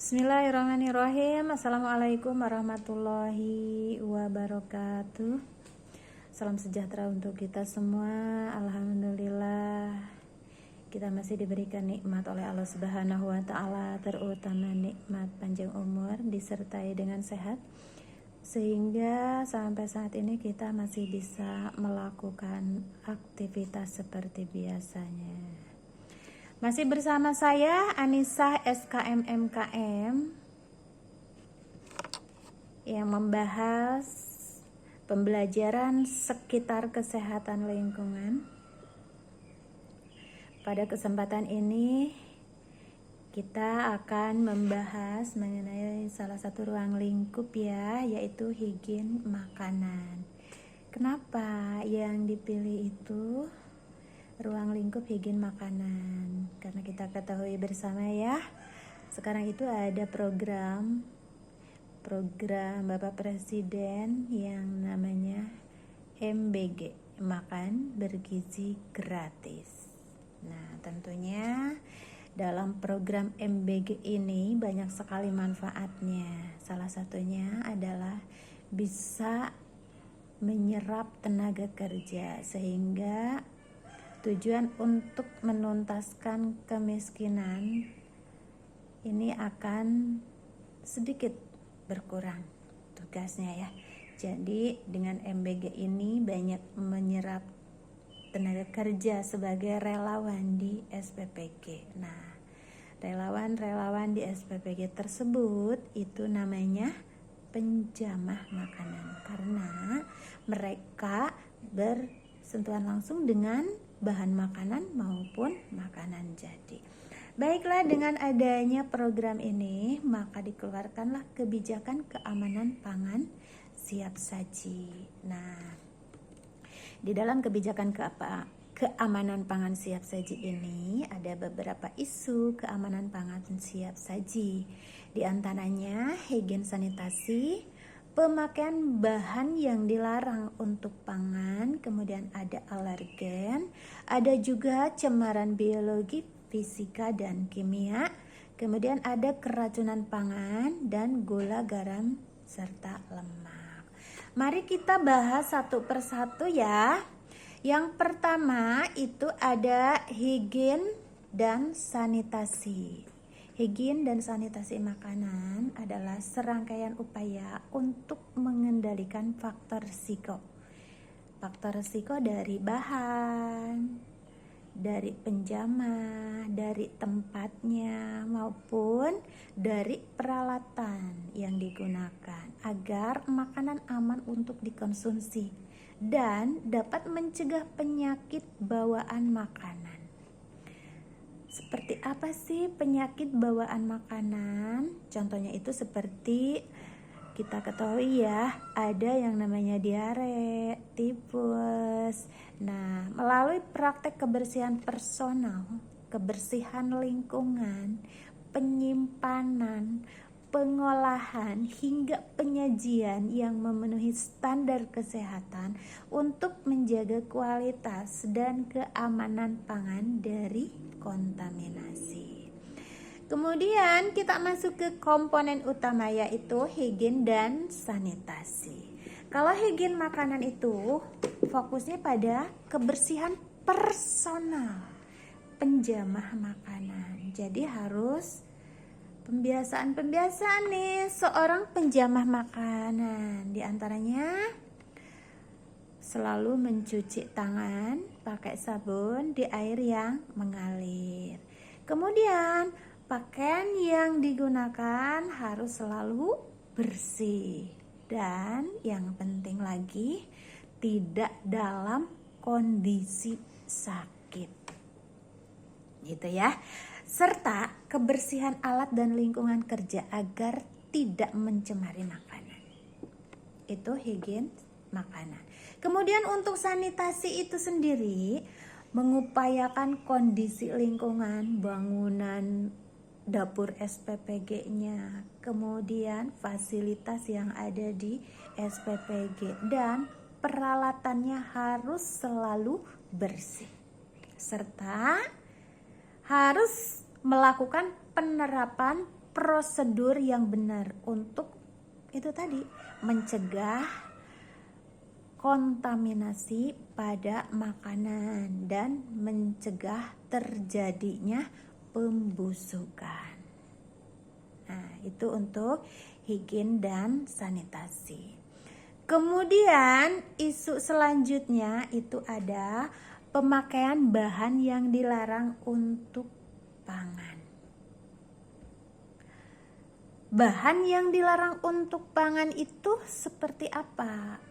Bismillahirrahmanirrahim. Assalamualaikum warahmatullahi wabarakatuh. Salam sejahtera untuk kita semua. Alhamdulillah kita masih diberikan nikmat oleh Allah Subhanahu wa taala, terutama nikmat panjang umur disertai dengan sehat, sehingga sampai saat ini kita masih bisa melakukan aktivitas seperti biasanya. Masih bersama saya Anissa SKM MKM yang membahas pembelajaran sekitar kesehatan lingkungan. Pada kesempatan ini kita akan membahas mengenai salah satu ruang lingkup yaitu higien makanan. Kenapa yang dipilih itu ruang lingkup higien makanan? Karena kita ketahui bersama sekarang itu ada program Bapak Presiden yang namanya MBG, makan bergizi gratis. Nah, tentunya dalam program MBG ini banyak sekali manfaatnya. Salah satunya adalah bisa menyerap tenaga kerja, sehingga tujuan untuk menuntaskan kemiskinan ini akan sedikit berkurang tugasnya Jadi dengan MBG ini banyak menyerap tenaga kerja sebagai relawan di SPPG. Nah, relawan-relawan di SPPG tersebut itu namanya penjamah makanan, karena mereka bersentuhan langsung dengan bahan makanan maupun makanan jadi. Baiklah, dengan adanya program ini maka dikeluarkanlah kebijakan keamanan pangan siap saji. Nah, di dalam kebijakan keamanan pangan siap saji ini ada beberapa isu keamanan pangan siap saji. Di antaranya higien sanitasi, pemakaian bahan yang dilarang untuk pangan, kemudian ada alergen, ada juga cemaran biologi, fisika, dan kimia, kemudian ada keracunan pangan dan gula, garam, serta lemak. Mari kita bahas satu persatu Yang pertama itu ada higien dan sanitasi. Higien dan sanitasi makanan adalah serangkaian upaya untuk mengendalikan faktor risiko. Faktor risiko dari bahan, dari penjamah, dari tempatnya, maupun dari peralatan yang digunakan agar makanan aman untuk dikonsumsi dan dapat mencegah penyakit bawaan makanan. Seperti apa sih penyakit bawaan makanan? Contohnya itu seperti kita ketahui ada yang namanya diare, tipes. Nah, melalui praktek kebersihan personal, kebersihan lingkungan, penyimpanan, pengolahan hingga penyajian yang memenuhi standar kesehatan untuk menjaga kualitas dan keamanan pangan dari kontaminasi. Kemudian kita masuk ke komponen utama, yaitu higien dan sanitasi. Kalau higien makanan itu fokusnya pada kebersihan personal penjamah makanan. Jadi harus pembiasaan nih seorang penjamah makanan. Di antaranya selalu mencuci tangan pakai sabun di air yang mengalir. Kemudian pakaian yang digunakan harus selalu bersih, dan yang penting lagi tidak dalam kondisi sakit, gitu serta kebersihan alat dan lingkungan kerja agar tidak mencemari makanan. Itu higien makanan. Kemudian untuk sanitasi itu sendiri mengupayakan kondisi lingkungan, bangunan dapur SPPG-nya, kemudian fasilitas yang ada di SPPG, dan peralatannya harus selalu bersih, serta harus melakukan penerapan prosedur yang benar untuk itu tadi, mencegah kontaminasi pada makanan dan mencegah terjadinya pembusukan. Nah, itu untuk higien dan sanitasi. Kemudian isu selanjutnya itu ada pemakaian bahan yang dilarang untuk pangan. Bahan yang dilarang untuk pangan itu seperti apa?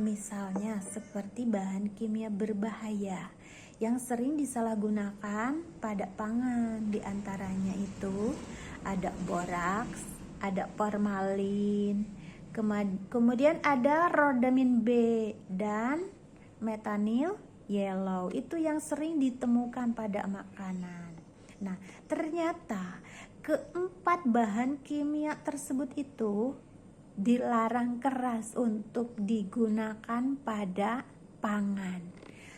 Misalnya seperti bahan kimia berbahaya yang sering disalahgunakan pada pangan. Di antaranya itu ada boraks, ada formalin, kemudian ada rodamin B dan metanil yellow. Itu yang sering ditemukan pada makanan. Nah, ternyata keempat bahan kimia tersebut itu dilarang keras untuk digunakan pada pangan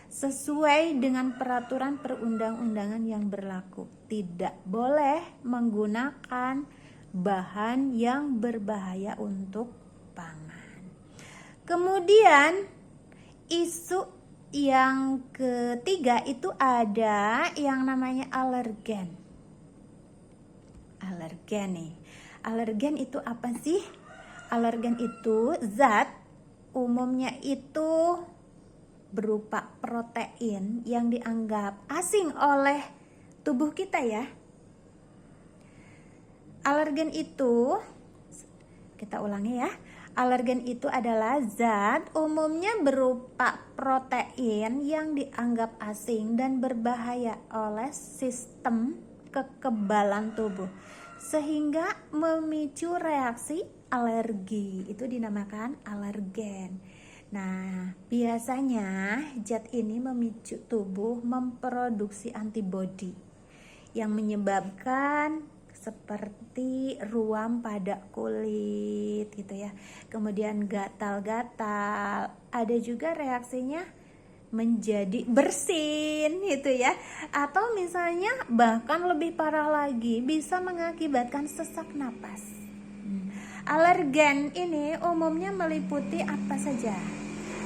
sesuai dengan peraturan perundang-undangan yang berlaku. Tidak boleh menggunakan bahan yang berbahaya untuk pangan. Kemudian isu yang ketiga itu ada yang namanya alergen. Alergen nih. Alergen itu apa sih? Alergen itu zat umumnya itu berupa protein yang dianggap asing oleh tubuh kita ya. Alergen itu, kita ulangi ya. Alergen itu adalah zat umumnya berupa protein yang dianggap asing dan berbahaya oleh sistem kekebalan tubuh sehingga memicu reaksi alergi. Itu dinamakan alergen. Nah, biasanya zat ini memicu tubuh memproduksi antibodi yang menyebabkan seperti ruam pada kulit gitu ya. Kemudian gatal-gatal. Ada juga reaksinya menjadi bersin gitu ya, atau misalnya bahkan lebih parah lagi bisa mengakibatkan sesak napas. Alergen ini umumnya meliputi apa saja?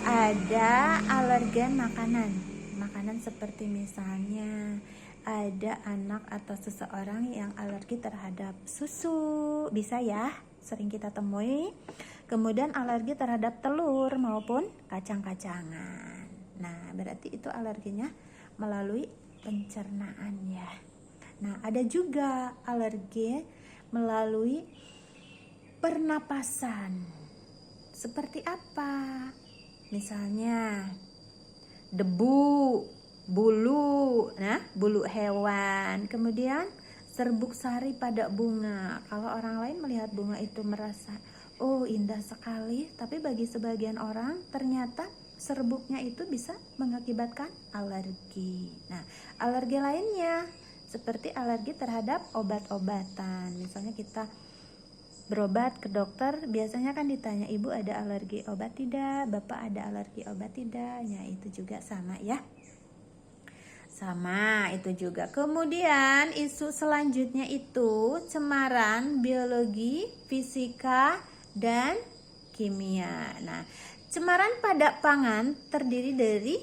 Ada alergen makanan seperti misalnya ada anak atau seseorang yang alergi terhadap susu, bisa ya, sering kita temui. Kemudian alergi terhadap telur maupun kacang-kacangan. Nah, berarti itu alerginya melalui pencernaan ya. Nah, ada juga alergi melalui pernapasan. Seperti apa? Misalnya debu, bulu hewan, kemudian serbuk sari pada bunga. Kalau orang lain melihat bunga itu merasa, oh indah sekali, tapi bagi sebagian orang ternyata serbuknya itu bisa mengakibatkan alergi. Nah, alergi lainnya seperti alergi terhadap obat-obatan. Misalnya kita berobat ke dokter, biasanya kan ditanya, ibu ada alergi obat tidak? Bapak ada alergi obat tidak? Ya, itu juga sama ya. Sama itu juga. Kemudian isu selanjutnya itu cemaran biologi, fisika, dan kimia. Nah, cemaran pada pangan terdiri dari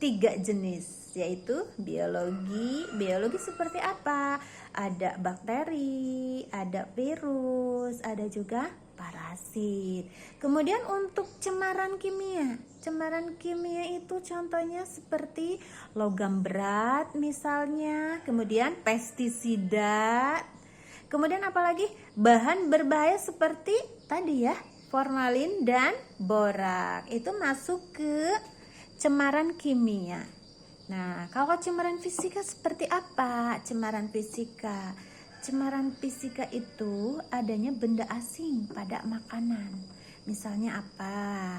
3 jenis, yaitu biologi. Biologi seperti apa? Ada bakteri, ada virus, ada juga parasit. Kemudian untuk cemaran kimia itu contohnya seperti logam berat misalnya, kemudian pestisida, kemudian apalagi bahan berbahaya seperti tadi ya, formalin dan borak. Itu masuk ke cemaran kimia. Nah, kalau cemaran fisika seperti apa? Cemaran fisika itu adanya benda asing pada makanan. Misalnya apa?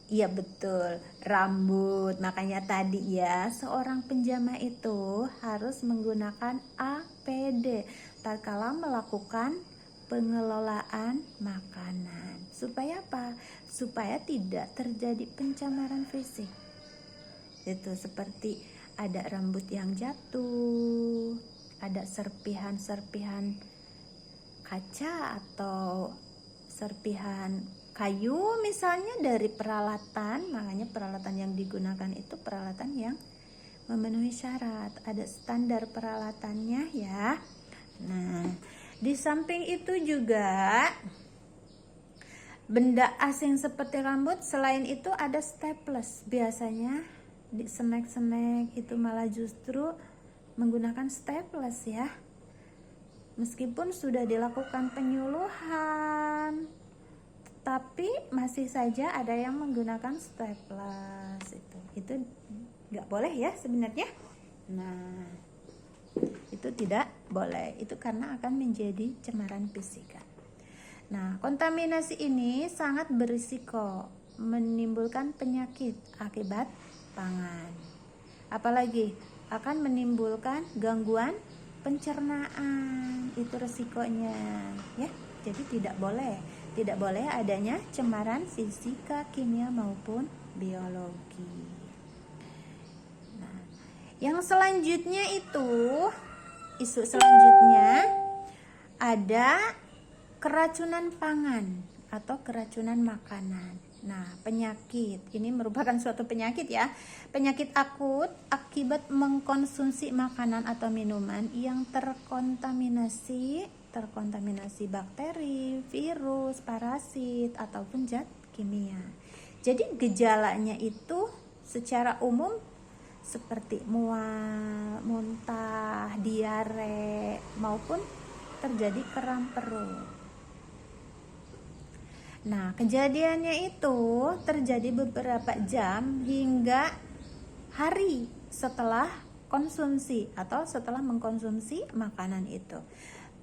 Iya betul, rambut. Makanya tadi ya, seorang penjamah itu harus menggunakan APD tatkala melakukan pengelolaan makanan. Supaya apa? Supaya tidak terjadi pencemaran fisik. Itu seperti ada rambut yang jatuh, ada serpihan-serpihan kaca atau serpihan kayu misalnya dari peralatan. Makanya peralatan yang digunakan itu peralatan yang memenuhi syarat, ada standar peralatannya ya. Nah, di samping itu juga benda asing seperti rambut, selain itu ada staples. Biasanya di snack-snack itu malah justru menggunakan staples ya. Meskipun sudah dilakukan penyuluhan, tapi masih saja ada yang menggunakan staples. Itu nggak boleh ya sebenarnya. Nah, itu tidak boleh. Itu karena akan menjadi cemaran fisika. Nah, kontaminasi ini sangat berisiko menimbulkan penyakit akibat pangan. Apalagi akan menimbulkan gangguan pencernaan. Itu resikonya ya. Jadi tidak boleh adanya cemaran fisika, kimia maupun biologi. Nah, yang selanjutnya isu selanjutnya ada keracunan pangan atau keracunan makanan. Nah, penyakit ini merupakan suatu penyakit ya. Penyakit akut akibat mengkonsumsi makanan atau minuman yang terkontaminasi bakteri, virus, parasit ataupun zat kimia. Jadi gejalanya itu secara umum seperti mual, muntah, diare maupun terjadi kram perut. Nah, kejadiannya itu terjadi beberapa jam hingga hari setelah konsumsi atau setelah mengkonsumsi makanan itu.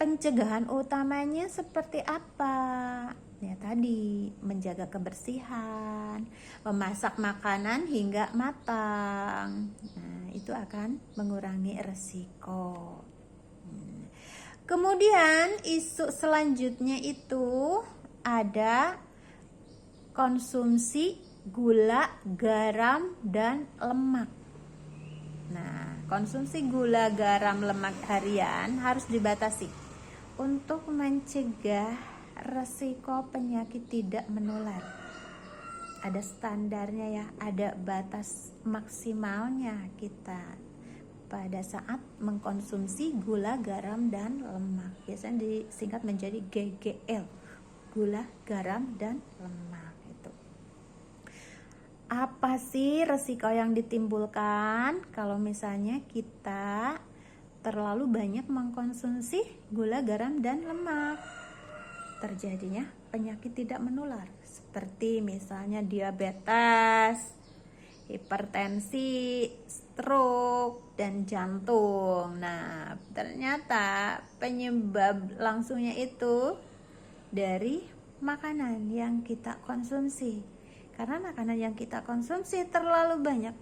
Pencegahan utamanya seperti apa? Ya tadi, menjaga kebersihan, memasak makanan hingga matang. Nah, itu akan mengurangi resiko. Kemudian isu selanjutnya itu ada konsumsi gula, garam, dan lemak. Nah, konsumsi gula, garam, lemak harian harus dibatasi untuk mencegah resiko penyakit tidak menular. Ada standarnya ya, ada batas maksimalnya kita pada saat mengkonsumsi gula, garam, dan lemak. Biasanya disingkat menjadi GGL. Gula, garam, dan lemak itu. Apa sih resiko yang ditimbulkan kalau misalnya kita terlalu banyak mengkonsumsi gula, garam, dan lemak? Terjadinya penyakit tidak menular seperti misalnya diabetes, hipertensi, stroke, dan jantung. Nah, ternyata penyebab langsungnya itu dari makanan yang kita konsumsi. Karena makanan yang kita konsumsi terlalu banyak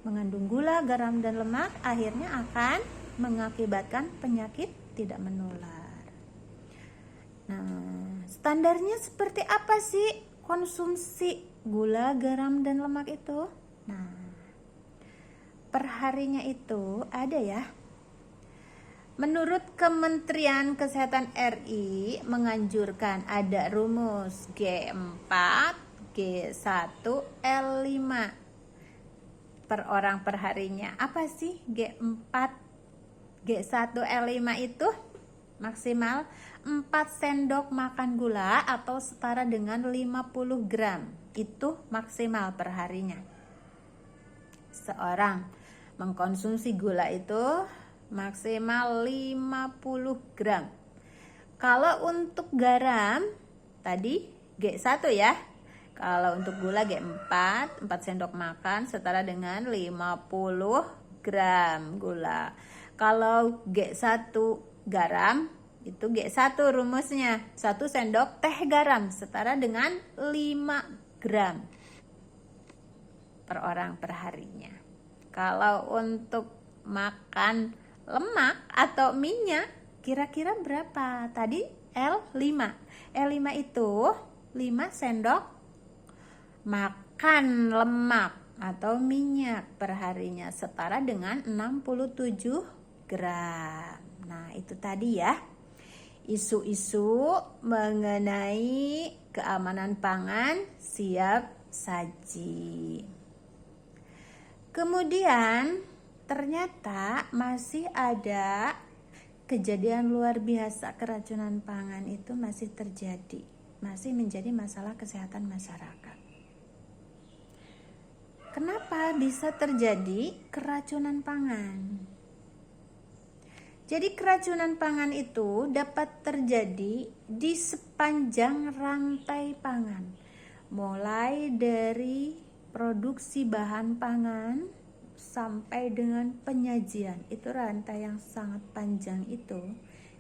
mengandung gula, garam, dan lemak, akhirnya akan mengakibatkan penyakit tidak menular. Nah, standarnya seperti apa sih konsumsi gula, garam, dan lemak itu? Nah, perharinya itu ada ya. Menurut Kementerian Kesehatan RI menganjurkan ada rumus G4, G1, L5 per orang perharinya. Apa sih G4, G1, L5 itu? Maksimal 4 sendok makan gula atau setara dengan 50 gram. Itu maksimal perharinya. Seorang mengkonsumsi gula itu maksimal 50 gram. Kalau untuk garam tadi G1 ya. Kalau untuk gula G4, 4 sendok makan setara dengan 50 gram gula. Kalau G1 garam itu G1 rumusnya 1 sendok teh garam setara dengan 5 gram per orang perharinya. Kalau untuk makan lemak atau minyak kira-kira berapa? Tadi L5. L5 itu 5 sendok makan lemak atau minyak perharinya setara dengan 67 gram. Nah, itu tadi ya, isu-isu mengenai keamanan pangan siap saji. Kemudian ternyata masih ada kejadian luar biasa, keracunan pangan itu masih terjadi, masih menjadi masalah kesehatan masyarakat. Kenapa bisa terjadi keracunan pangan? Jadi keracunan pangan itu dapat terjadi di sepanjang rantai pangan, mulai dari produksi bahan pangan sampai dengan penyajian. Itu rantai yang sangat panjang itu.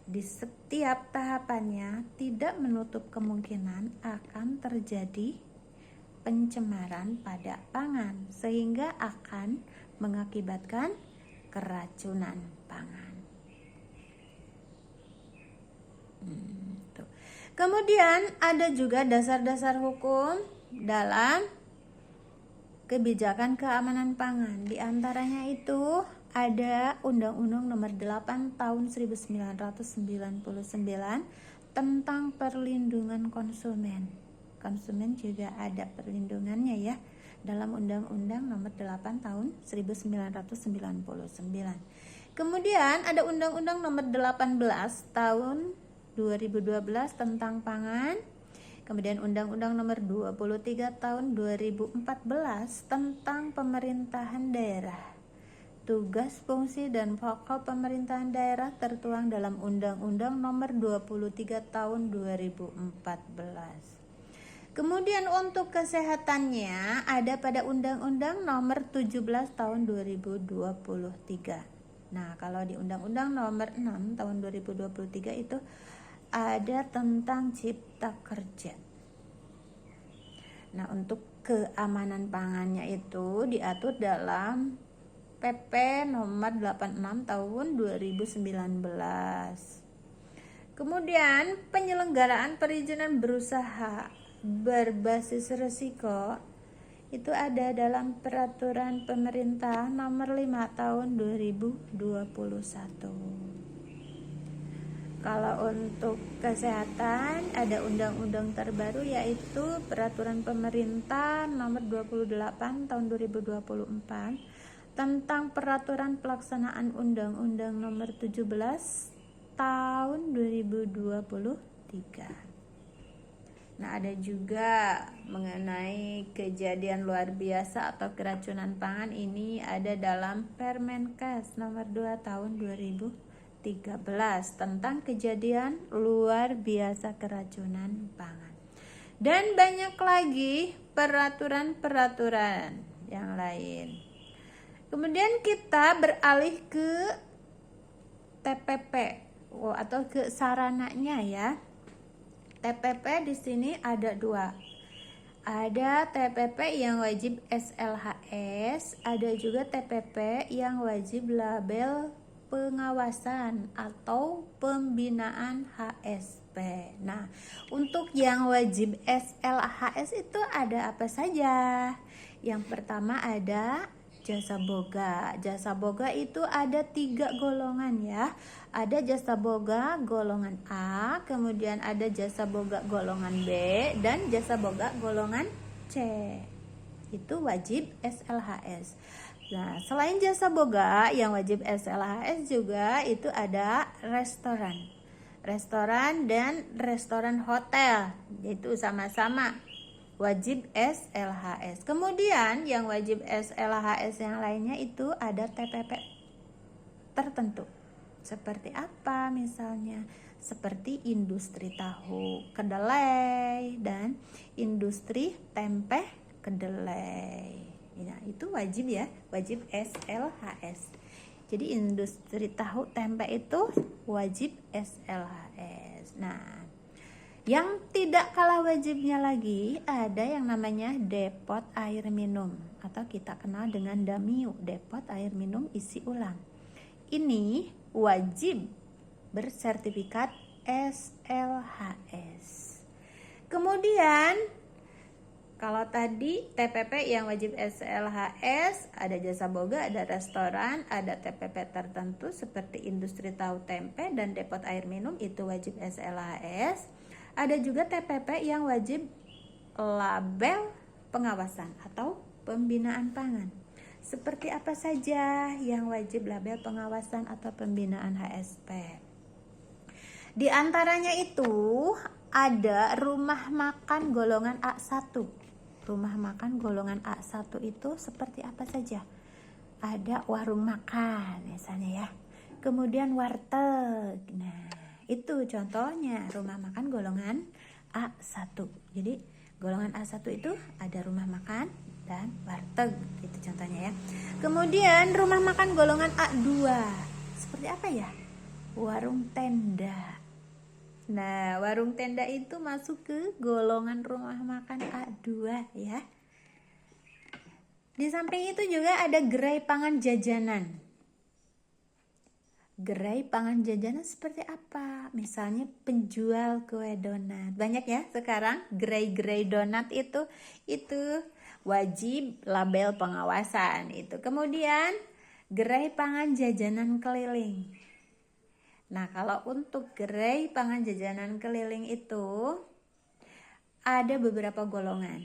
Di setiap tahapannya tidak menutup kemungkinan akan terjadi pencemaran pada pangan, sehingga akan mengakibatkan keracunan pangan. Kemudian ada juga dasar-dasar hukum dalam kebijakan keamanan pangan. Di antaranya itu ada Undang-Undang Nomor 8 Tahun 1999 tentang perlindungan konsumen. Konsumen juga ada perlindungannya ya dalam Undang-Undang Nomor 8 Tahun 1999. Kemudian ada Undang-Undang Nomor 18 Tahun 2012 tentang pangan. Kemudian Undang-Undang Nomor 23 Tahun 2014 tentang pemerintahan daerah. Tugas, fungsi, dan pokok pemerintahan daerah tertuang dalam Undang-Undang Nomor 23 Tahun 2014. Kemudian untuk kesehatannya ada pada Undang-Undang Nomor 17 Tahun 2023. Nah, kalau di Undang-Undang Nomor 6 Tahun 2023 itu ada tentang cipta kerja. Nah, untuk keamanan pangannya itu diatur dalam PP Nomor 86 Tahun 2019. Kemudian penyelenggaraan perizinan berusaha berbasis risiko itu ada dalam Peraturan Pemerintah Nomor 5 Tahun 2021. Kalau untuk kesehatan ada undang-undang terbaru yaitu Peraturan Pemerintah Nomor 28 Tahun 2024 tentang Peraturan Pelaksanaan Undang-Undang Nomor 17 Tahun 2023. Nah, ada juga mengenai kejadian luar biasa atau keracunan pangan, ini ada dalam Permenkes Nomor 2 Tahun 2013 tentang kejadian luar biasa keracunan pangan. Dan banyak lagi peraturan-peraturan yang lain. Kemudian kita beralih ke TPP atau ke sarananya ya. TPP di sini ada dua. Ada TPP yang wajib SLHS, ada juga TPP yang wajib label pengawasan atau pembinaan HSP. Nah, untuk yang wajib SLHS itu ada apa saja? Yang pertama ada jasa boga. Jasa boga itu ada 3 golongan ya. Ada jasa boga golongan A, kemudian ada jasa boga golongan B, dan jasa boga golongan C. Itu wajib SLHS. Nah, selain jasa boga yang wajib SLHS juga itu ada restoran. Restoran dan restoran hotel, itu sama-sama wajib SLHS. Kemudian yang wajib SLHS yang lainnya itu ada TPP tertentu. Seperti apa misalnya? Seperti industri tahu kedelai dan industri tempe kedelai. Nah, itu wajib ya, wajib SLHS. Jadi industri tahu tempe itu wajib SLHS. Nah, yang tidak kalah wajibnya lagi ada yang namanya depot air minum atau kita kenal dengan DAMIU, depot air minum isi ulang. Ini wajib bersertifikat SLHS. Kemudian Kalau tadi TPP yang wajib SLHS, ada jasa boga, ada restoran, ada TPP tertentu seperti industri tahu tempe dan depot air minum, itu wajib SLHS. Ada juga TPP yang wajib label pengawasan atau pembinaan pangan. Seperti apa saja yang wajib label pengawasan atau pembinaan HSP? Di antaranya itu ada rumah makan golongan A1. Rumah makan golongan A1 itu seperti apa saja? Ada warung makan misalnya ya. Kemudian warteg. Nah, itu contohnya rumah makan golongan A1. Jadi golongan A1 itu ada rumah makan dan warteg, itu contohnya ya. Kemudian rumah makan golongan A2. Seperti apa ya? Warung tenda. Nah, warung tenda itu masuk ke golongan rumah makan A2 ya. Di samping itu juga ada gerai pangan jajanan. Gerai pangan jajanan seperti apa? Misalnya penjual kue donat. Banyak ya sekarang gerai-gerai donat itu wajib label pengawasan itu. Kemudian gerai pangan jajanan keliling. Nah, kalau untuk gerai pangan jajanan keliling itu ada beberapa golongan.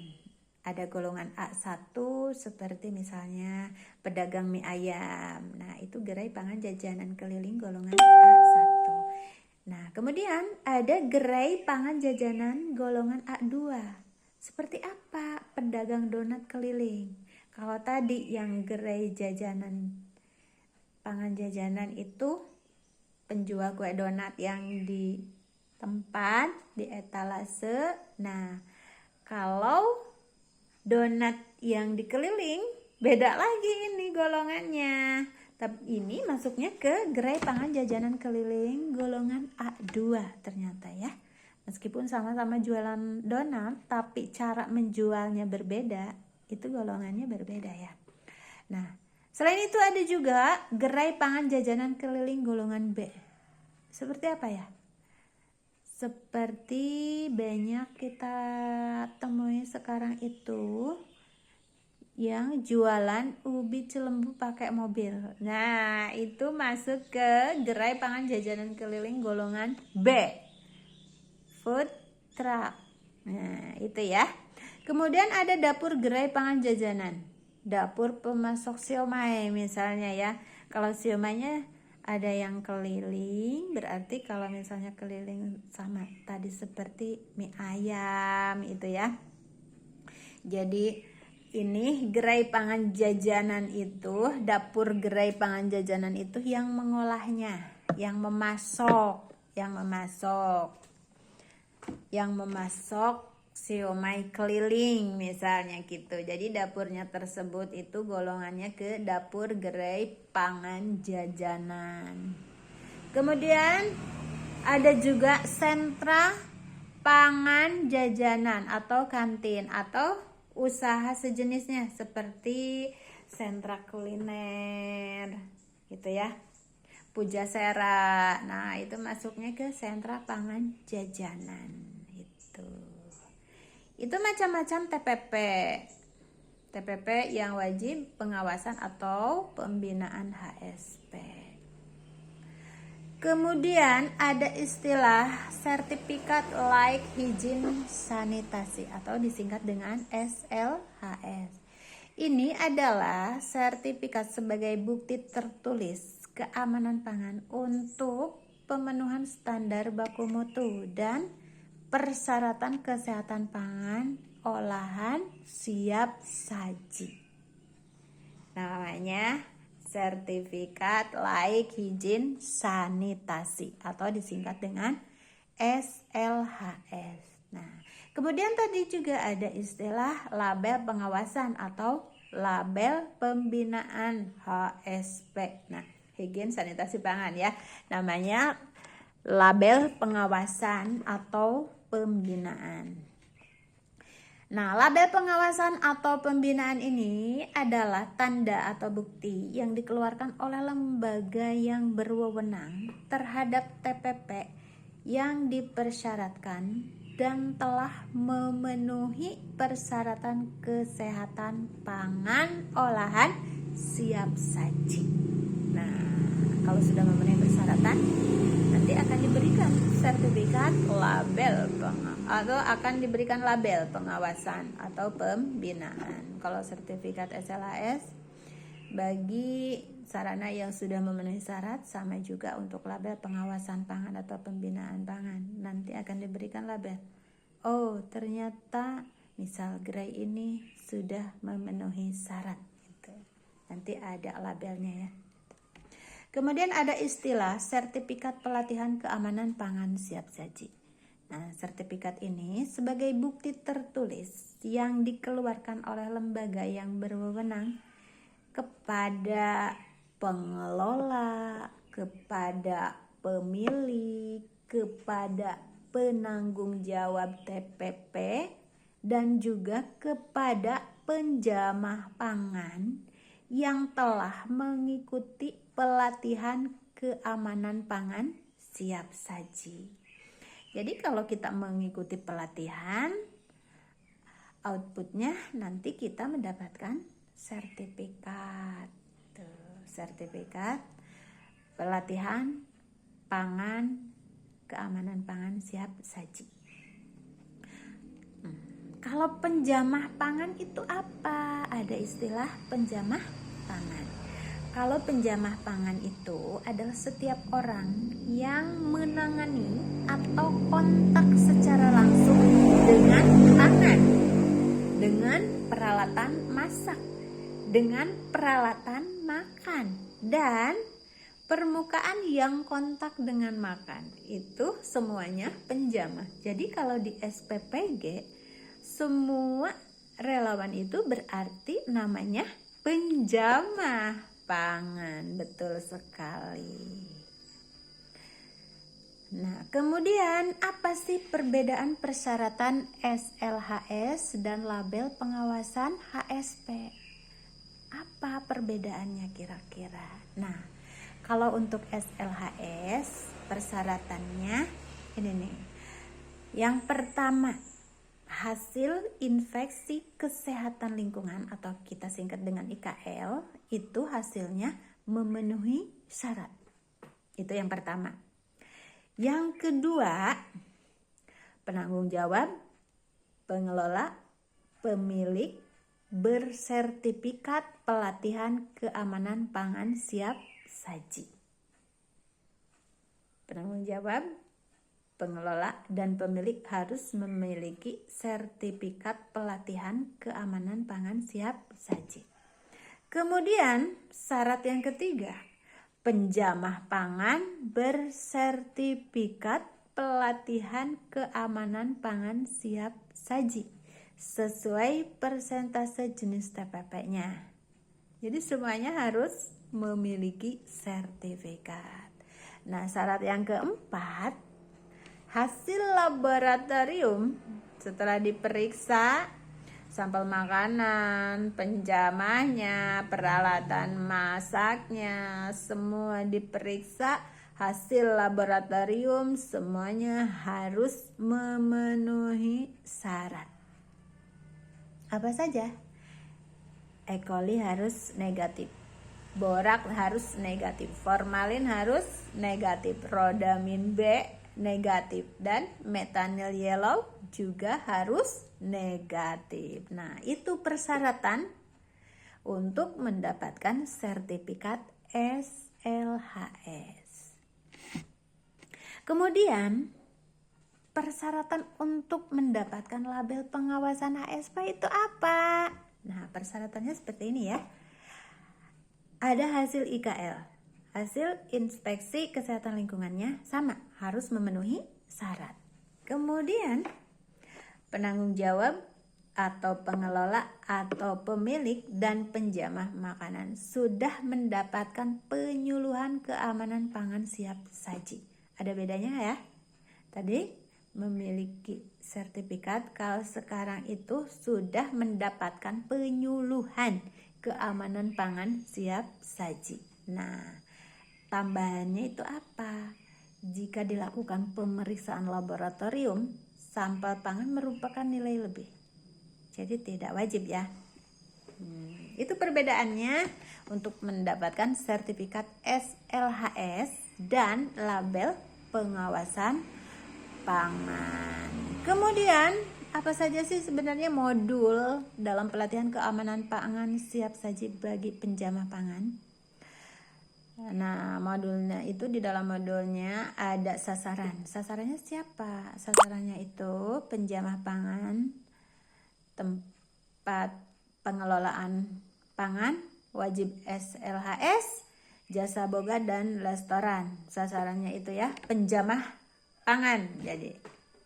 Ada golongan A1 seperti misalnya pedagang mie ayam. Nah, itu gerai pangan jajanan keliling golongan A1. Nah, kemudian ada gerai pangan jajanan golongan A2. Seperti apa? Pedagang donat keliling. Kalau tadi yang gerai jajanan pangan jajanan itu penjual kue donat yang di tempat, di etalase. Nah, kalau donat yang di keliling, beda lagi ini golongannya. Tapi ini masuknya ke gerai pangan jajanan keliling golongan A2 ternyata ya. Meskipun sama-sama jualan donat, tapi cara menjualnya berbeda, itu golongannya berbeda ya. Nah, selain itu ada juga gerai pangan jajanan keliling golongan B. Seperti apa ya? Seperti banyak kita temui sekarang itu yang jualan ubi cilembu pakai mobil. Nah, itu masuk ke gerai pangan jajanan keliling golongan B. Food truck. Nah, itu ya. Kemudian ada dapur gerai pangan jajanan. Dapur pemasok siomay misalnya ya. Kalau siomay-nya ada yang keliling, berarti kalau misalnya keliling sama tadi seperti mie ayam itu ya. Jadi ini gerai pangan jajanan itu, dapur gerai pangan jajanan itu yang mengolahnya, yang memasok siomay keliling misalnya gitu. Jadi dapurnya tersebut itu golongannya ke dapur gerai pangan jajanan. Kemudian ada juga sentra pangan jajanan atau kantin atau usaha sejenisnya seperti sentra kuliner gitu ya. Pujasera. Nah, itu masuknya ke sentra pangan jajanan. Itu macam-macam TPP yang wajib pengawasan atau pembinaan HSP. Kemudian ada istilah sertifikat layak higien sanitasi atau disingkat dengan SLHS. Ini adalah sertifikat sebagai bukti tertulis keamanan pangan untuk pemenuhan standar baku mutu dan persyaratan kesehatan pangan olahan siap saji. Namanya sertifikat layak higien sanitasi atau disingkat dengan SLHS. Nah, kemudian tadi juga ada istilah label pengawasan atau label pembinaan HSP. Nah, higien sanitasi pangan ya. Namanya label pengawasan atau pembinaan. Nah, label pengawasan atau pembinaan ini adalah tanda atau bukti yang dikeluarkan oleh lembaga yang berwenang terhadap TPP yang dipersyaratkan dan telah memenuhi persyaratan kesehatan pangan olahan siap saji. Nah, kalau sudah memenuhi persyaratan, nanti akan diberikan sertifikat label atau akan diberikan label pengawasan atau pembinaan. Kalau sertifikat SLHS bagi sarana yang sudah memenuhi syarat, sama juga untuk label pengawasan pangan atau pembinaan pangan. Nanti akan diberikan label. Oh, ternyata misal gerai ini sudah memenuhi syarat. Gitu. Nanti ada labelnya ya. Kemudian ada istilah sertifikat pelatihan keamanan pangan siap saji. Nah, sertifikat ini sebagai bukti tertulis yang dikeluarkan oleh lembaga yang berwenang kepada pengelola, kepada pemilik, kepada penanggung jawab TPP, dan juga kepada penjamah pangan yang telah mengikuti pelatihan keamanan pangan siap saji. Jadi kalau kita mengikuti pelatihan, outputnya nanti kita mendapatkan sertifikat. Tuh, sertifikat pelatihan pangan keamanan pangan siap saji. Kalau penjamah pangan itu apa? Ada istilah penjamah pangan. Kalau penjamah pangan itu adalah setiap orang yang menangani atau kontak secara langsung dengan pangan, dengan peralatan masak, dengan peralatan makan, dan permukaan yang kontak dengan makan. Itu semuanya penjamah. Jadi kalau di SPPG, semua relawan itu berarti namanya penjamah pangan. Betul sekali. Nah, kemudian apa sih perbedaan persyaratan SLHS dan label pengawasan HSP? Apa perbedaannya kira-kira? Nah, kalau untuk SLHS persyaratannya ini nih. Yang pertama, hasil inspeksi kesehatan lingkungan atau kita singkat dengan IKL itu hasilnya memenuhi syarat. Itu yang pertama. Yang kedua, penanggung jawab, pengelola, pemilik bersertifikat pelatihan keamanan pangan siap saji. Penanggung jawab, pengelola, dan pemilik harus memiliki sertifikat pelatihan keamanan pangan siap saji. Kemudian syarat yang ketiga, penjamah pangan bersertifikat pelatihan keamanan pangan siap saji sesuai persentase jenis TPP-nya. Jadi semuanya harus memiliki sertifikat. Nah, syarat yang keempat, hasil laboratorium setelah diperiksa sampel makanan, penjamahnya, peralatan masaknya, semua diperiksa, hasil laboratorium semuanya harus memenuhi syarat. Apa saja? E. coli harus negatif, borak harus negatif, formalin harus negatif, rodamin B negatif, dan methanol yellow juga harus negatif. Nah, itu persyaratan untuk mendapatkan sertifikat SLHS. Kemudian, persyaratan untuk mendapatkan label pengawasan HSP itu apa? Nah, persyaratannya seperti ini ya. Ada hasil IKL, hasil inspeksi kesehatan lingkungannya sama, harus memenuhi syarat. Kemudian, penanggung jawab atau pengelola atau pemilik dan penjamah makanan sudah mendapatkan penyuluhan keamanan pangan siap saji. Ada bedanya ya? Tadi memiliki sertifikat, kalau sekarang itu sudah mendapatkan penyuluhan keamanan pangan siap saji. Nah, tambahannya itu apa? Jika dilakukan pemeriksaan laboratorium sampel pangan merupakan nilai lebih. Jadi tidak wajib ya. Itu perbedaannya untuk mendapatkan sertifikat SLHS dan label pengawasan pangan. Kemudian apa saja sih sebenarnya modul dalam pelatihan keamanan pangan siap saji bagi penjamah pangan? Nah, modulnya itu di dalam modulnya ada sasaran. Sasarannya siapa? Sasarannya itu penjamah pangan, tempat pengelolaan pangan, wajib SLHS, jasa boga dan restoran. Sasarannya itu ya, penjamah pangan. Jadi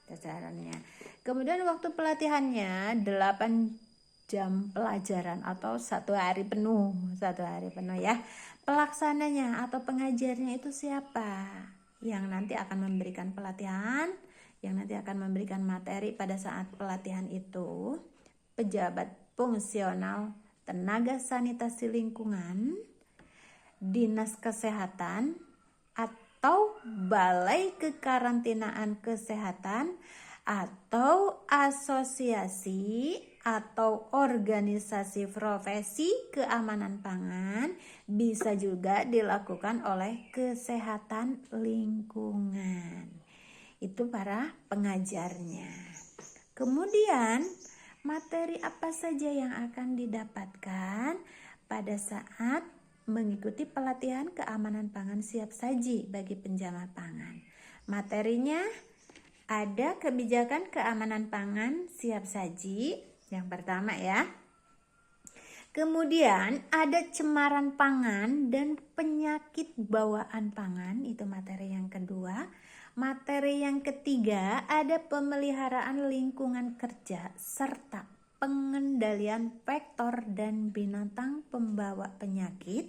sasarannya. Kemudian waktu pelatihannya 8 jam pelajaran atau 1 hari penuh. 1 hari penuh ya. Pelaksananya atau pengajarnya itu siapa? Yang nanti akan memberikan pelatihan, yang nanti akan memberikan materi pada saat pelatihan itu, pejabat fungsional tenaga sanitasi lingkungan, dinas kesehatan, atau balai kekarantinaan kesehatan, atau asosiasi atau organisasi profesi keamanan pangan, bisa juga dilakukan oleh kesehatan lingkungan. Itu para pengajarnya. Kemudian materi apa saja yang akan didapatkan pada saat mengikuti pelatihan keamanan pangan siap saji bagi penjamah pangan? Materinya ada kebijakan keamanan pangan siap saji, yang pertama ya. Kemudian ada cemaran pangan dan penyakit bawaan pangan, itu materi yang kedua. Materi yang ketiga ada pemeliharaan lingkungan kerja serta pengendalian vektor dan binatang pembawa penyakit.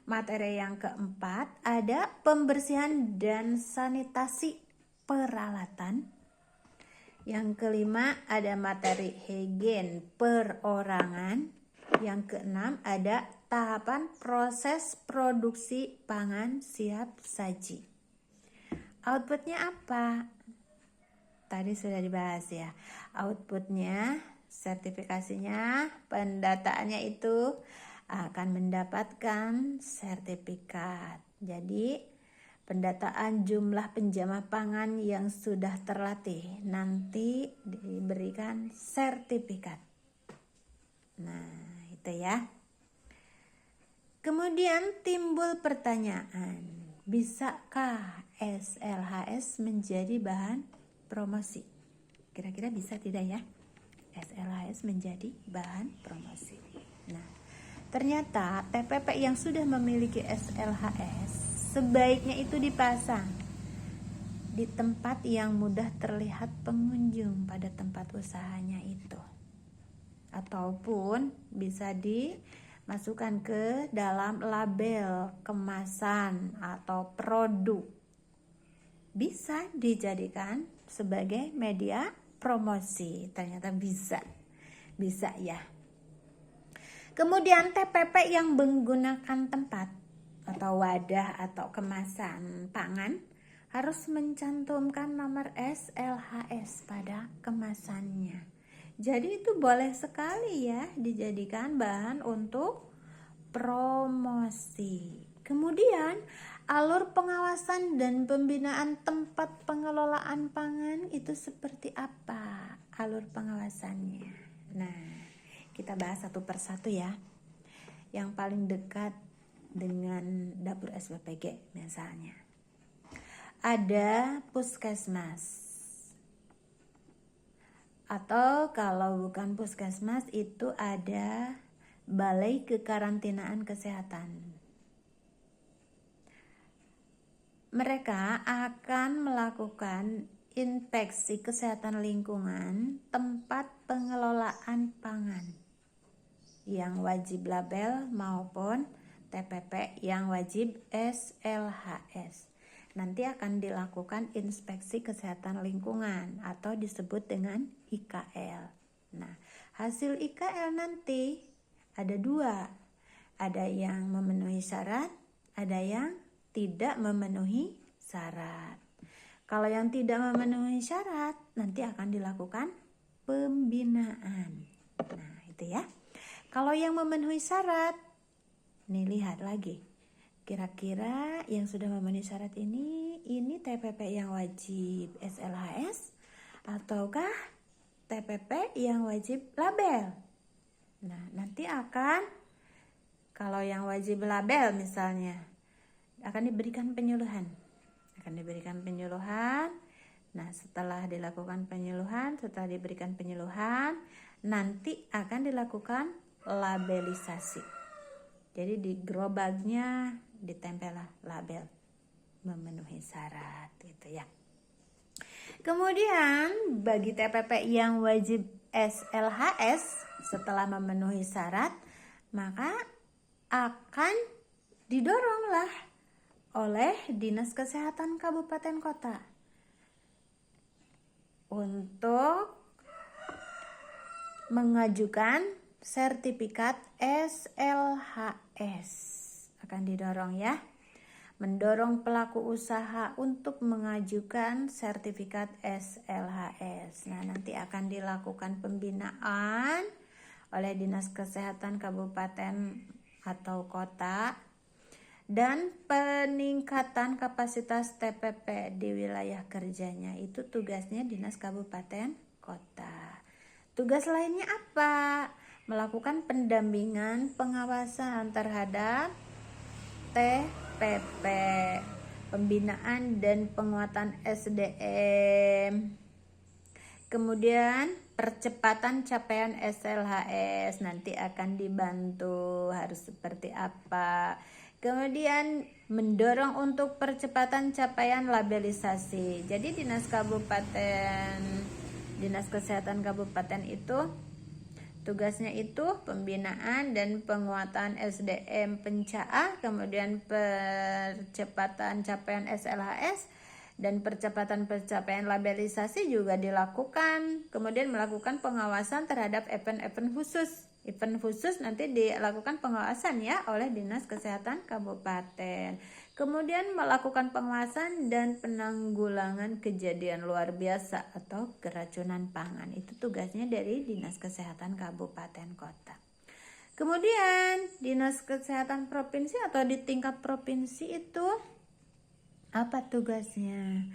Materi yang keempat ada pembersihan dan sanitasi peralatan. Yang kelima ada materi higien perorangan. Yang keenam ada tahapan proses produksi pangan siap saji. Outputnya apa? Tadi sudah dibahas ya. Outputnya, sertifikasinya, pendataannya itu akan mendapatkan sertifikat. Jadi pendataan jumlah penjamah pangan yang sudah terlatih nanti diberikan sertifikat. Nah, itu ya. Kemudian timbul pertanyaan, bisakah SLHS menjadi bahan promosi? Kira-kira bisa tidak ya? SLHS menjadi bahan promosi. Nah, ternyata TPP yang sudah memiliki SLHS sebaiknya itu dipasang di tempat yang mudah terlihat pengunjung pada tempat usahanya itu, ataupun bisa dimasukkan ke dalam label kemasan atau produk. Bisa dijadikan sebagai media promosi. Ternyata bisa ya. Kemudian TPP yang menggunakan tempat atau wadah atau kemasan pangan harus mencantumkan nomor SLHS pada kemasannya. Jadi itu boleh sekali ya dijadikan bahan untuk promosi. Kemudian alur pengawasan dan pembinaan tempat pengelolaan pangan itu seperti apa alur pengawasannya? Nah, kita bahas satu persatu ya. Yang paling dekat dengan dapur SPPG misalnya, ada puskesmas, atau kalau bukan puskesmas itu ada balai kekarantinaan kesehatan. Mereka akan melakukan inspeksi kesehatan lingkungan tempat pengelolaan pangan yang wajib label maupun TPP yang wajib SLHS. Nanti akan dilakukan inspeksi kesehatan lingkungan atau disebut dengan IKL. Nah, hasil IKL nanti ada 2. Ada yang memenuhi syarat, ada yang tidak memenuhi syarat. Kalau yang tidak memenuhi syarat, nanti akan dilakukan pembinaan. Nah, itu ya. Kalau yang memenuhi syarat, nih lihat lagi. Kira-kira yang sudah memenuhi syarat ini TPP yang wajib SLHS ataukah TPP yang wajib label? Nah, nanti kalau yang wajib label misalnya, akan diberikan penyuluhan. Nah, setelah diberikan penyuluhan, nanti akan dilakukan labelisasi. Jadi di gerobaknya ditempellah label memenuhi syarat gitu ya. Kemudian bagi TPP yang wajib SLHS setelah memenuhi syarat, maka akan didoronglah oleh Dinas Kesehatan Kabupaten Kota untuk mengajukan sertifikat SLHS. Akan didorong ya, mendorong pelaku usaha untuk mengajukan sertifikat SLHS. Nah, nanti akan dilakukan pembinaan oleh Dinas Kesehatan Kabupaten atau kota dan peningkatan kapasitas TPP di wilayah kerjanya. Itu tugasnya Dinas Kabupaten Kota. Tugas lainnya apa? Melakukan pendampingan pengawasan terhadap TPP, pembinaan dan penguatan SDM. Kemudian percepatan capaian SLHS nanti akan dibantu harus seperti apa. Kemudian mendorong untuk percepatan capaian labelisasi. Jadi Dinas Kesehatan Kabupaten itu tugasnya itu pembinaan dan penguatan SDM pencaa, kemudian percepatan capaian SLHS dan percepatan pencapaian labelisasi juga dilakukan. Kemudian melakukan pengawasan terhadap event-event khusus. Event khusus nanti dilakukan pengawasan ya oleh Dinas Kesehatan Kabupaten. Kemudian melakukan pengawasan dan penanggulangan kejadian luar biasa atau keracunan pangan. Itu tugasnya dari Dinas Kesehatan Kabupaten Kota. Kemudian Dinas Kesehatan Provinsi atau di tingkat provinsi itu apa tugasnya?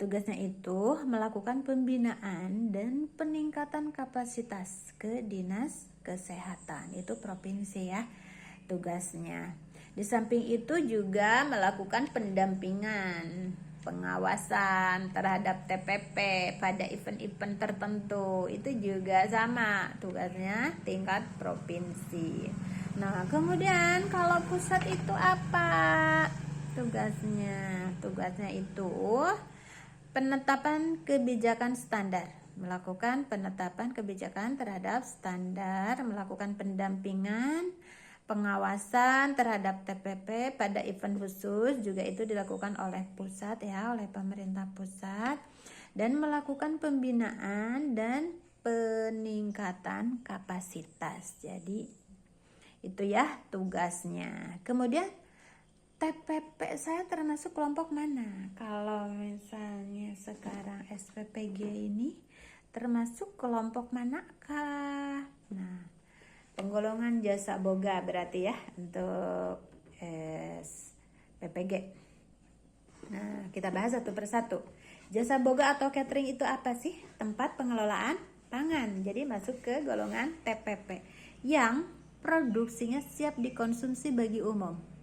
Tugasnya itu melakukan pembinaan dan peningkatan kapasitas ke Dinas Kesehatan. Itu provinsi ya tugasnya. Di samping itu juga melakukan pendampingan, pengawasan terhadap TPP pada event-event tertentu. Itu juga sama tugasnya tingkat provinsi. Nah, kemudian kalau pusat itu apa tugasnya? Tugasnya itu penetapan kebijakan standar, melakukan penetapan kebijakan terhadap standar, melakukan pendampingan, pengawasan terhadap TPP pada event khusus juga itu dilakukan oleh pusat ya, oleh pemerintah pusat, dan melakukan pembinaan dan peningkatan kapasitas. Jadi itu ya tugasnya. Kemudian TPP saya termasuk kelompok mana? Kalau misalnya sekarang SPPG ini termasuk kelompok manakah? Nah, penggolongan jasa boga berarti ya untuk SPPG. Nah, kita bahas satu persatu. Jasa boga atau catering itu apa sih? Tempat pengelolaan pangan. Jadi masuk ke golongan TPP yang produksinya siap dikonsumsi bagi umum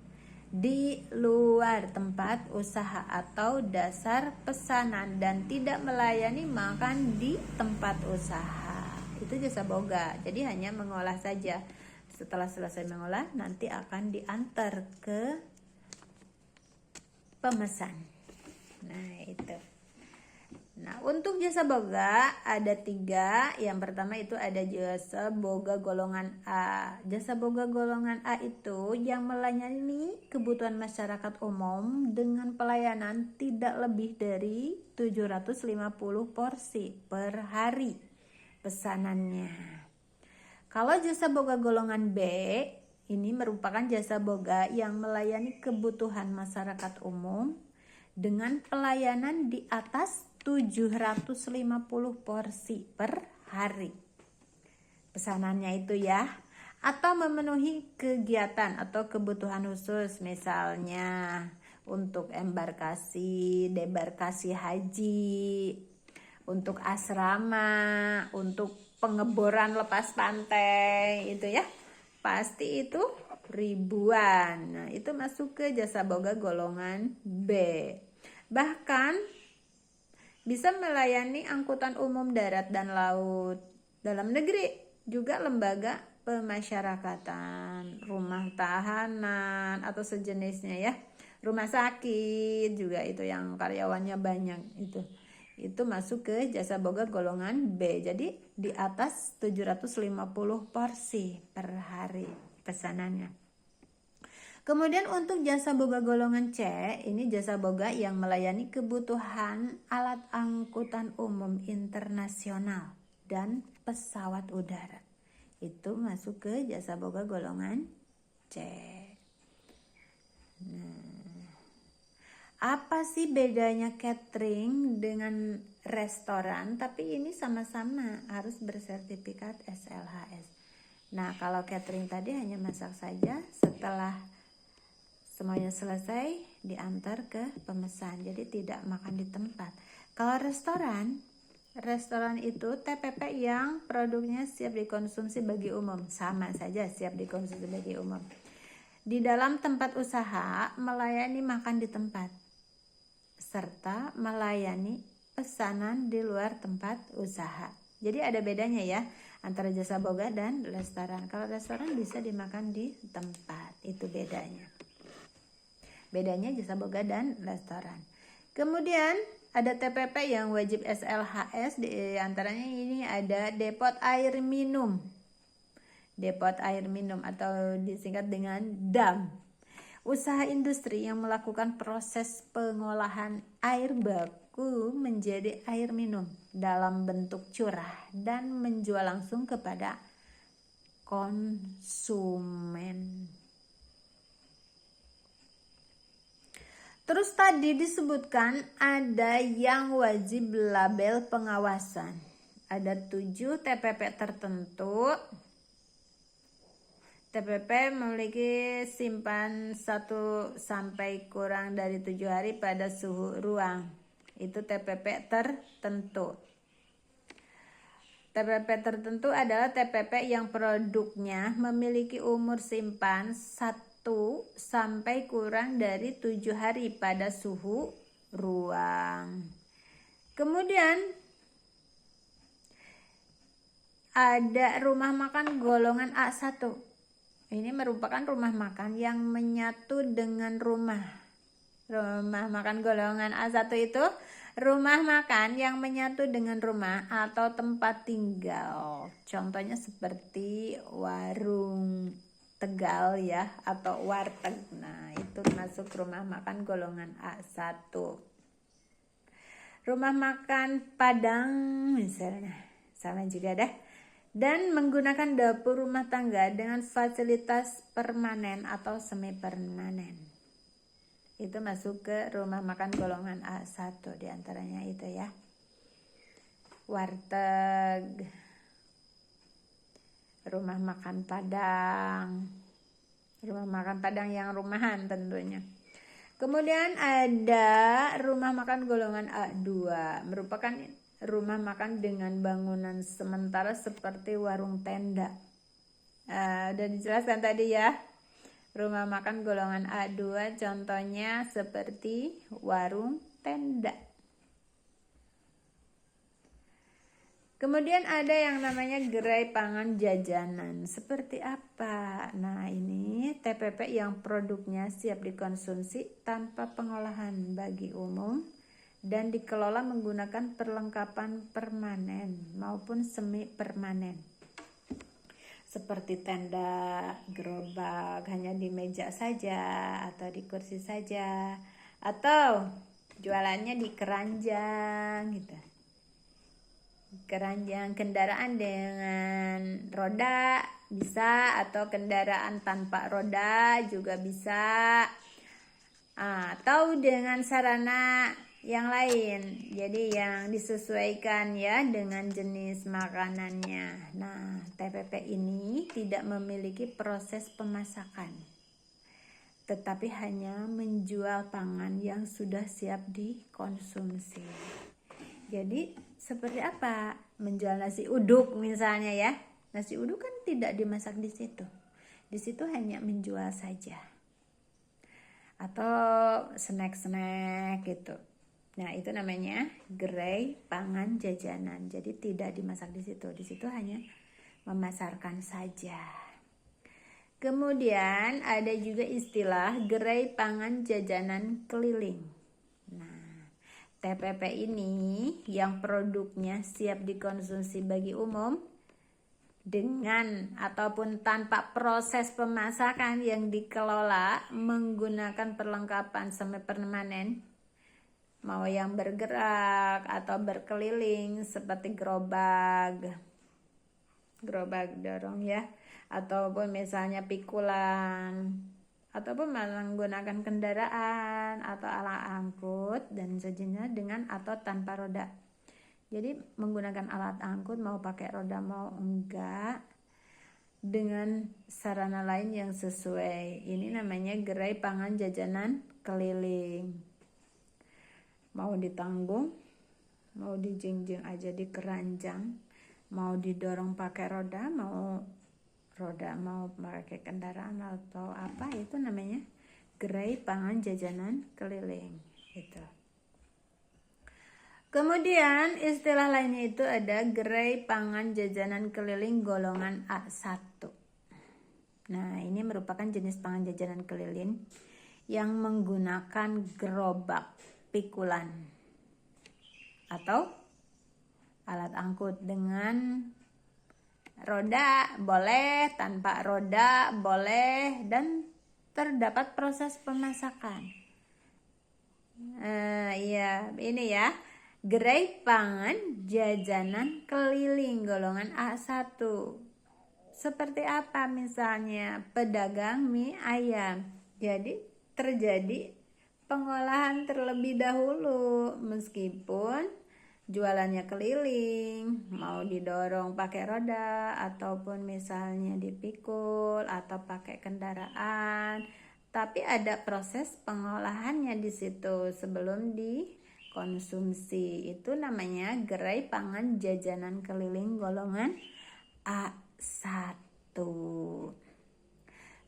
di luar tempat usaha atau dasar pesanan dan tidak melayani makan di tempat usaha. Itu jasa boga. Jadi hanya mengolah saja. Setelah selesai mengolah nanti akan diantar ke pemesan. Nah, itu. Nah, untuk jasa boga ada 3. Yang pertama itu ada jasa boga golongan A. Jasa boga golongan A itu yang melayani kebutuhan masyarakat umum dengan pelayanan tidak lebih dari 750 porsi per hari pesanannya. Kalau jasa boga golongan B ini merupakan jasa boga yang melayani kebutuhan masyarakat umum dengan pelayanan di atas 750 porsi per hari. Pesanannya itu ya, atau memenuhi kegiatan atau kebutuhan khusus, misalnya untuk embarkasi, debarkasi haji, untuk asrama, untuk pengeboran lepas pantai, itu ya. Pasti itu ribuan. Nah, itu masuk ke jasa boga golongan B. Bahkan bisa melayani angkutan umum darat dan laut, dalam negeri, juga lembaga pemasyarakatan, rumah tahanan atau sejenisnya ya. Rumah sakit juga itu yang karyawannya banyak itu masuk ke jasa boga golongan B. Jadi di atas 750 porsi per hari pesanannya. Kemudian untuk jasa boga golongan C, ini jasa boga yang melayani kebutuhan alat angkutan umum internasional dan pesawat udara. Itu masuk ke jasa boga golongan C. Nah, apa sih bedanya catering dengan restoran? Tapi ini sama-sama harus bersertifikat SLHS. Nah, kalau catering tadi hanya masak saja, setelah semuanya selesai diantar ke pemesan, jadi tidak makan di tempat. Kalau restoran itu TPP yang produknya siap dikonsumsi bagi umum, sama saja siap dikonsumsi bagi umum. Di dalam tempat usaha melayani makan di tempat, serta melayani pesanan di luar tempat usaha. Jadi ada bedanya ya antara jasa boga dan restoran. Kalau restoran bisa dimakan di tempat, itu bedanya. Bedanya jasa boga dan restoran. Kemudian ada TPP yang wajib SLHS, di antaranya ini ada depot air minum. Depot air minum atau disingkat dengan DAM. Usaha industri yang melakukan proses pengolahan air baku menjadi air minum dalam bentuk curah dan menjual langsung kepada konsumen. Terus tadi disebutkan ada yang wajib label pengawasan. Ada 7 TPP tertentu. TPP memiliki simpan 1 sampai kurang dari 7 hari pada suhu ruang. Itu TPP tertentu. TPP tertentu adalah TPP yang produknya memiliki umur simpan 1 sampai kurang dari 7 hari pada suhu ruang. Kemudian ada rumah makan golongan A1. Ini merupakan rumah makan yang menyatu dengan rumah makan golongan A1 itu rumah makan yang menyatu dengan rumah atau tempat tinggal. Contohnya seperti warung Tegal ya, atau warteg. Nah, itu masuk rumah makan golongan A1. Rumah makan Padang misalnya, sama juga dah. Dan menggunakan dapur rumah tangga dengan fasilitas permanen atau semi permanen. Itu masuk ke rumah makan golongan A1, diantaranya itu ya. Warteg, rumah makan Padang, rumah makan Padang yang rumahan tentunya. Kemudian ada rumah makan golongan A2, merupakan rumah makan dengan bangunan sementara seperti warung tenda. Udah dijelaskan tadi ya, rumah makan golongan A2 contohnya seperti warung tenda. Kemudian ada yang namanya gerai pangan jajanan. Seperti apa? Nah, ini TPP yang produknya siap dikonsumsi tanpa pengolahan bagi umum dan dikelola menggunakan perlengkapan permanen maupun semi permanen. Seperti tenda, gerobak hanya di meja saja atau di kursi saja, atau jualannya di keranjang gitu. Keranjang kendaraan dengan roda bisa, atau kendaraan tanpa roda juga bisa. atau dengan sarana yang lain. Jadi yang disesuaikan ya dengan jenis makanannya. Nah, TPP ini tidak memiliki proses pemasakan, tetapi hanya menjual pangan yang sudah siap dikonsumsi. Jadi seperti apa? Menjual nasi uduk misalnya ya. Nasi uduk kan tidak dimasak di situ. Di situ hanya menjual saja. Atau snack-snack gitu. Nah, itu namanya gerai pangan jajanan. Jadi tidak dimasak di situ. Di situ hanya memasarkan saja. Kemudian ada juga istilah gerai pangan jajanan keliling. Nah, TPP ini yang produknya siap dikonsumsi bagi umum dengan ataupun tanpa proses pemasakan yang dikelola menggunakan perlengkapan semi permanen, mau yang bergerak atau berkeliling seperti gerobak dorong ya, ataupun misalnya pikulan, ataupun menggunakan kendaraan atau alat angkut dan sejenisnya dengan atau tanpa roda. Jadi menggunakan alat angkut mau pakai roda mau enggak, dengan sarana lain yang sesuai. Ini namanya gerai pangan jajanan keliling. Mau ditanggung, mau dijingjing aja di keranjang, mau didorong pakai roda, mau pakai kendaraan atau apa, itu namanya gerai pangan jajanan keliling gitu. Kemudian istilah lainnya itu ada gerai pangan jajanan keliling golongan A1. Nah, ini merupakan jenis pangan jajanan keliling yang menggunakan gerobak, pikulan, atau alat angkut dengan roda boleh, tanpa roda boleh, dan terdapat proses pemasakan. Iya, ini ya. Gerai pangan jajanan keliling golongan A1. Seperti apa misalnya? Pedagang mie ayam. Jadi terjadi pengolahan terlebih dahulu meskipun jualannya keliling, mau didorong pakai roda ataupun misalnya dipikul atau pakai kendaraan, tapi ada proses pengolahannya di situ sebelum dikonsumsi. Itu namanya gerai pangan jajanan keliling golongan A1.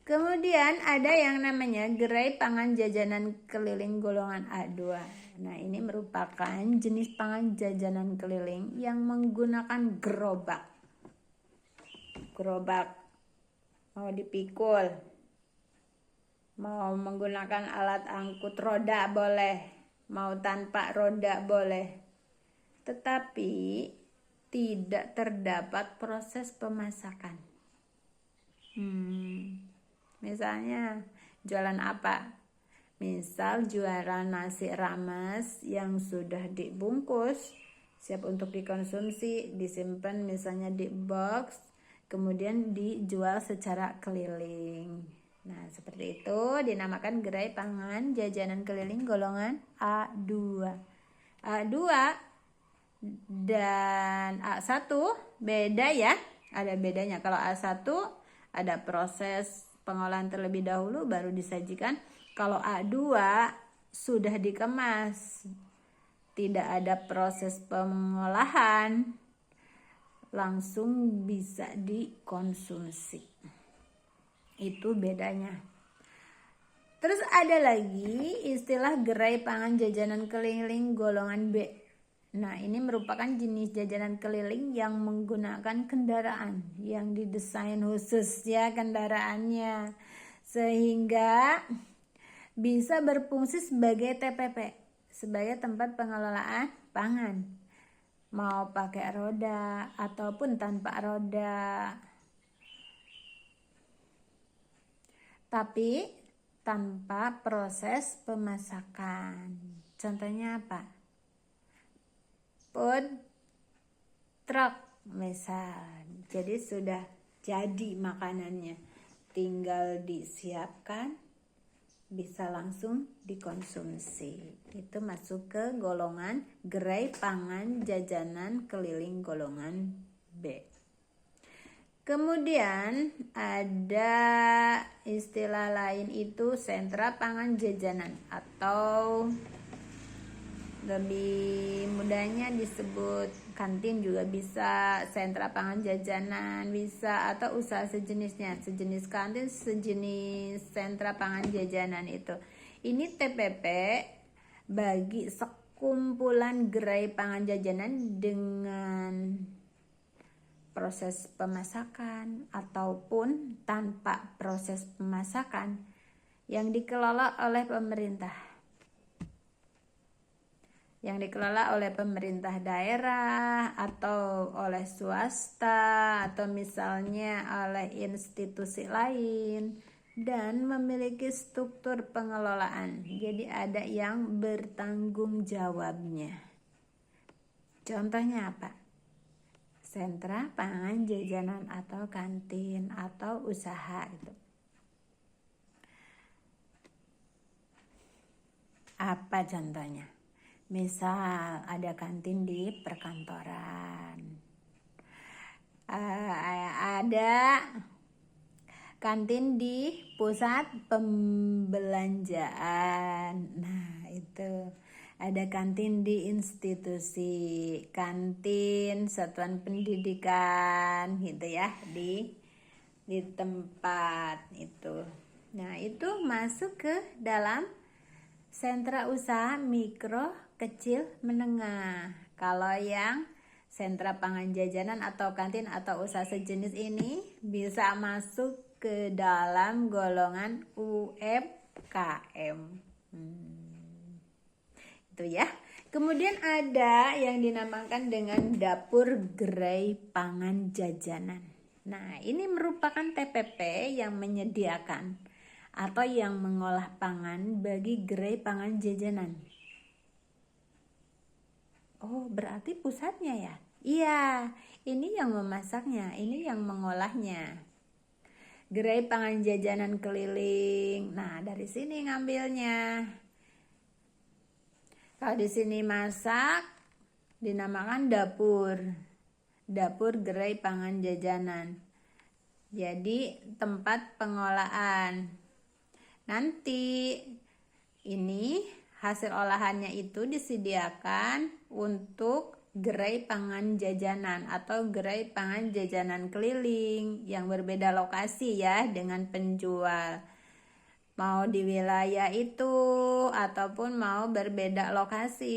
Kemudian ada yang namanya gerai pangan jajanan keliling golongan A2. Nah, ini merupakan jenis pangan jajanan keliling yang menggunakan gerobak. Mau dipikul, mau menggunakan alat angkut roda boleh, mau tanpa roda boleh. Tetapi tidak terdapat proses pemasakan. Misalnya jualan apa? Misal jualan nasi rames yang sudah dibungkus, siap untuk dikonsumsi, disimpan misalnya di box, kemudian dijual secara keliling. Nah, seperti itu dinamakan gerai pangan jajanan keliling golongan A2. A2 dan A1 beda ya, ada bedanya. Kalau A1 ada proses pengolahan terlebih dahulu baru disajikan. Kalau A2 sudah dikemas, tidak ada proses pengolahan, langsung bisa dikonsumsi. Itu bedanya. Terus ada lagi istilah gerai pangan jajanan keliling golongan B. Nah, ini merupakan jenis jajanan keliling yang menggunakan kendaraan yang didesain khusus ya kendaraannya, sehingga bisa berfungsi sebagai TPP, sebagai tempat pengelolaan pangan, mau pakai roda ataupun tanpa roda, tapi tanpa proses pemasakan. Contohnya apa? Food truck misal. Jadi sudah jadi makanannya, tinggal disiapkan, bisa langsung dikonsumsi. Itu masuk ke golongan gerai pangan jajanan keliling golongan B. Kemudian ada istilah lain itu sentra pangan jajanan, atau lebih mudahnya disebut kantin juga bisa, sentra pangan jajanan bisa, atau usaha sejenisnya, sejenis kantin, sejenis sentra pangan jajanan itu. Ini TPP bagi sekumpulan gerai pangan jajanan dengan proses pemasakan ataupun tanpa proses pemasakan yang dikelola oleh pemerintah. Yang dikelola oleh pemerintah daerah atau oleh swasta atau misalnya oleh institusi lain, dan memiliki struktur pengelolaan. Jadi ada yang bertanggung jawabnya. Contohnya apa? Sentra pangan jajanan atau kantin atau usaha gitu. Apa contohnya? Misal ada kantin di perkantoran, ada kantin di pusat pembelanjaan. Nah, itu ada kantin di institusi, kantin satuan pendidikan gitu ya, di tempat itu. Nah, itu masuk ke dalam sentra usaha mikro, kecil, menengah. Kalau yang sentra pangan jajanan atau kantin atau usaha sejenis ini bisa masuk ke dalam golongan UMKM. Itu ya. Kemudian ada yang dinamakan dengan dapur gerai pangan jajanan. Nah, ini merupakan TPP yang menyediakan atau yang mengolah pangan bagi gerai pangan jajanan. Oh, berarti pusatnya ya? Iya, ini yang memasaknya, ini yang mengolahnya. Gerai pangan jajanan keliling. Nah, dari sini ngambilnya. Kalau di sini masak dinamakan dapur. Dapur gerai pangan jajanan. Jadi tempat pengolahan. Nanti ini hasil olahannya itu disediakan untuk gerai pangan jajanan atau gerai pangan jajanan keliling yang berbeda lokasi ya dengan penjual. Mau di wilayah itu ataupun mau berbeda lokasi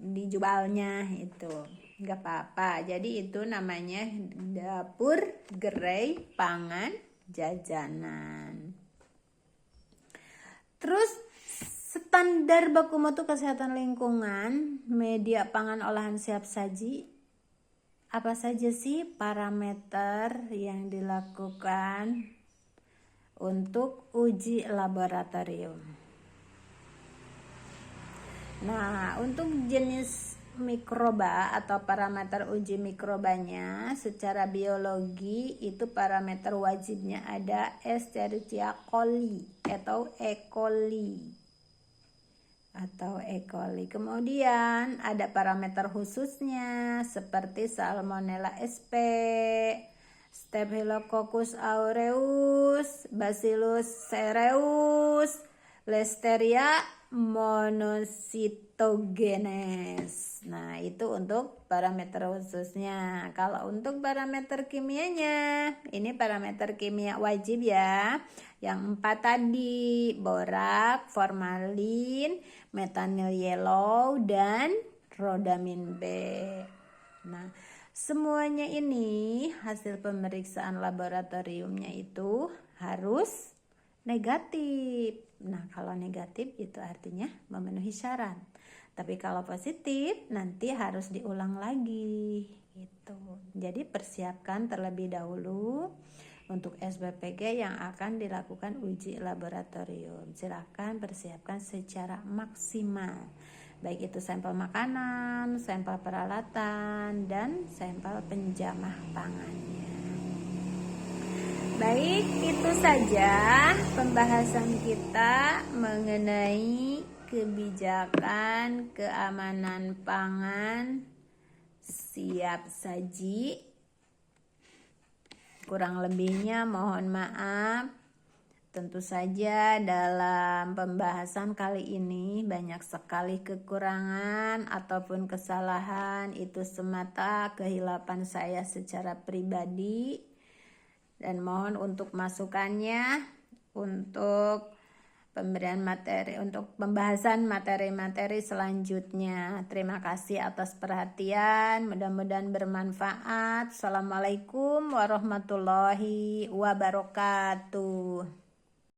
dijualnya itu nggak apa-apa. Jadi itu namanya dapur gerai pangan jajanan. Terus standar baku mutu kesehatan lingkungan media pangan olahan siap saji. Apa saja sih parameter yang dilakukan untuk uji laboratorium? Nah, untuk jenis mikroba atau parameter uji mikrobanya secara biologi itu parameter wajibnya ada Escherichia coli atau E. coli. Kemudian ada parameter khususnya seperti Salmonella sp, Staphylococcus aureus, Bacillus cereus, Listeria monocytogenes. Nah, itu untuk parameter khususnya. Kalau untuk parameter kimianya, ini parameter kimia wajib ya. Yang 4 tadi, borak, formalin, metanyl yellow, dan rhodamin B. Nah, semuanya ini hasil pemeriksaan laboratoriumnya itu harus negatif. Nah, kalau negatif itu artinya memenuhi syarat. Tapi kalau positif nanti harus diulang lagi gitu. Jadi persiapkan terlebih dahulu untuk SBPG yang akan dilakukan uji laboratorium. Silakan persiapkan secara maksimal. Baik itu sampel makanan, sampel peralatan, dan sampel penjamah pangannya. Baik, itu saja pembahasan kita mengenai kebijakan keamanan pangan siap saji. Kurang lebihnya mohon maaf. Tentu saja dalam pembahasan kali ini banyak sekali kekurangan ataupun kesalahan. Itu semata kehilapan saya secara pribadi. Dan mohon untuk masukannya untuk pemberian materi, untuk pembahasan materi-materi selanjutnya. Terima kasih atas perhatian, mudah-mudahan bermanfaat. Assalamualaikum warahmatullahi wabarakatuh.